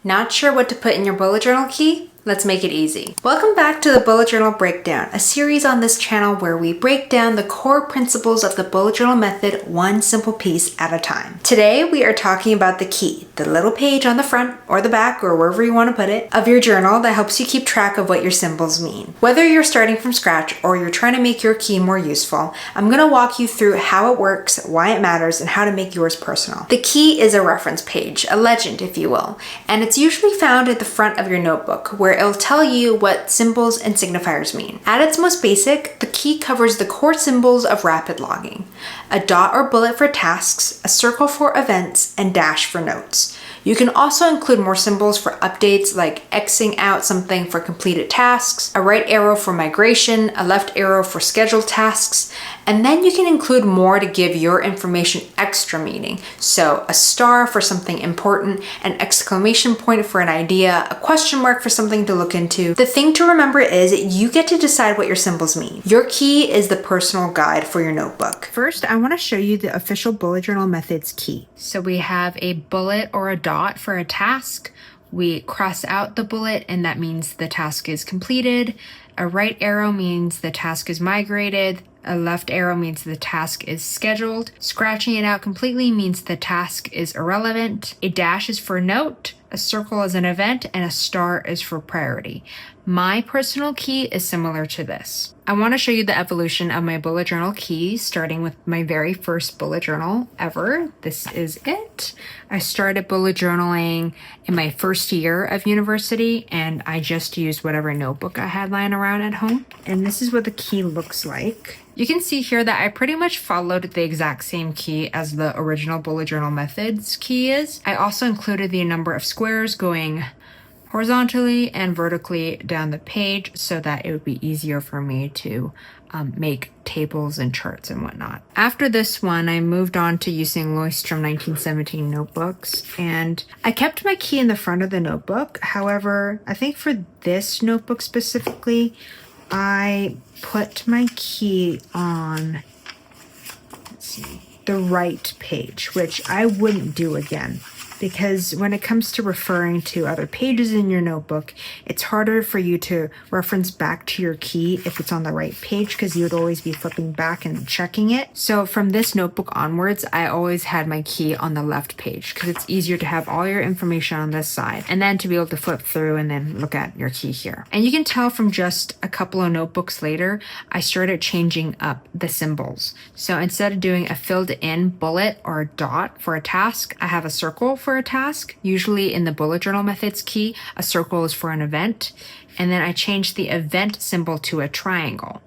Not sure what to put in your bullet journal key? Let's make it easy. Welcome back to the Bullet Journal Breakdown, a series on this channel where we break down the core principles of the bullet journal method one simple piece at a time. Today we are talking about the key, the little page on the front or the back or wherever you want to put it of your journal that helps you keep track of what your symbols mean. Whether you're starting from scratch or you're trying to make your key more useful, I'm going to walk you through how it works, why it matters, and how to make yours personal. The key is a reference page, a legend if you will, and it's usually found at the front of your notebook where it'll tell you what symbols and signifiers mean. At its most basic, the key covers the core symbols of rapid logging: a dot or bullet for tasks, a circle for events, and dash for notes. You can also include more symbols for updates like Xing out something for completed tasks, a right arrow for migration, a left arrow for scheduled tasks, and then you can include more to give your information extra meaning. So a star for something important, an exclamation point for an idea, a question mark for something to look into. The thing to remember is you get to decide what your symbols mean. Your key is the personal guide for your notebook. First, I want to show you the official bullet journal method's key. So we have a bullet or a dot for a task. We cross out the bullet and that means the task is completed. A right arrow means the task is migrated. A left arrow means the task is scheduled. Scratching it out completely means the task is irrelevant. A dash is for note, a circle is an event, and a star is for priority. My personal key is similar to this. I want to show you the evolution of my bullet journal key, starting with my very first bullet journal ever. This is it. I started bullet journaling in my first year of university, and I just used whatever notebook I had lying around at home. And this is what the key looks like. You can see here that I pretty much followed the exact same key as the original bullet journal method's key is. I also included the number of squares going horizontally and vertically down the page so that it would be easier for me to make tables and charts and whatnot. After this one, I moved on to using Leuchtturm 1917 notebooks, and I kept my key in the front of the notebook. However, I think for this notebook specifically, I put my key on, the right page, which I wouldn't do again. Because when it comes to referring to other pages in your notebook, it's harder for you to reference back to your key if it's on the right page because you would always be flipping back and checking it. So from this notebook onwards, I always had my key on the left page because it's easier to have all your information on this side and then to be able to flip through and then look at your key here. And you can tell from just a couple of notebooks later, I started changing up the symbols. So instead of doing a filled in bullet or a dot for a task, I have a circle for a task. Usually in the bullet journal method's key, a circle is for an event. And then I changed the event symbol to a triangle.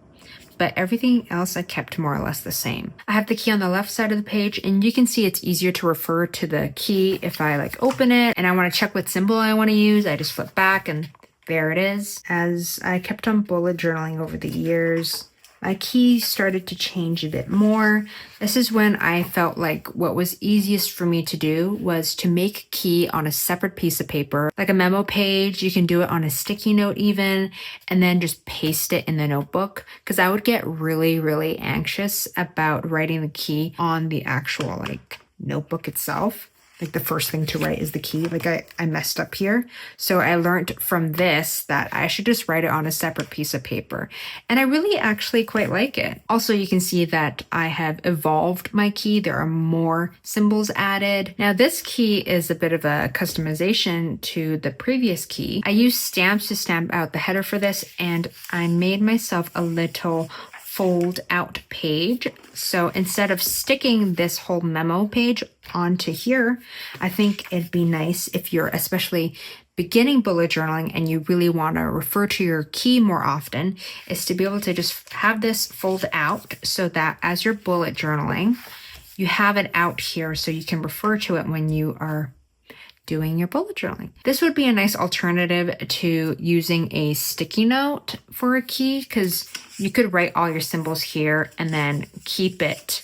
But everything else I kept more or less the same. I have the key on the left side of the page, and you can see it's easier to refer to the key if I open it and I want to check what symbol I want to use. I just flip back and there it is. As I kept on bullet journaling over the years, my key started to change a bit more. This is when I felt like what was easiest for me to do was to make key on a separate piece of paper, like a memo page. You can do it on a sticky note even, and then just paste it in the notebook because I would get really, really anxious about writing the key on the actual notebook itself. The first thing to write is the key. I messed up here. So I learned from this that I should just write it on a separate piece of paper. And I really actually quite like it. Also, you can see that I have evolved my key. There are more symbols added. Now this key is a bit of a customization to the previous key. I used stamps to stamp out the header for this, and I made myself a little fold out page. So instead of sticking this whole memo page onto here, I think it'd be nice if you're especially beginning bullet journaling and you really want to refer to your key more often, is to be able to just have this fold out so that as you're bullet journaling, you have it out here so you can refer to it when you are doing your bullet journaling. This would be a nice alternative to using a sticky note for a key because you could write all your symbols here and then keep it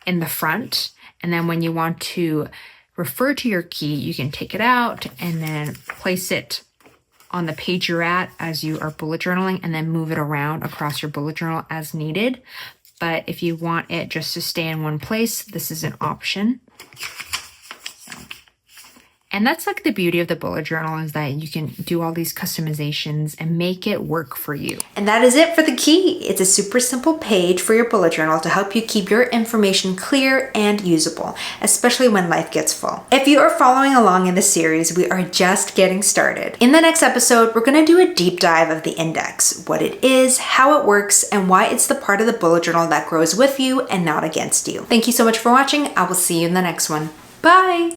in the front. And then when you want to refer to your key, you can take it out and then place it on the page you're at as you are bullet journaling and then move it around across your bullet journal as needed. But if you want it just to stay in one place, this is an option. And that's like the beauty of the bullet journal, is that you can do all these customizations and make it work for you. And that is it for the key. It's a super simple page for your bullet journal to help you keep your information clear and usable, especially when life gets full. If you are following along in this series, we are just getting started. In the next episode, we're going to do a deep dive of the index, what it is, how it works, and why it's the part of the bullet journal that grows with you and not against you. Thank you so much for watching. I will see you in the next one. Bye!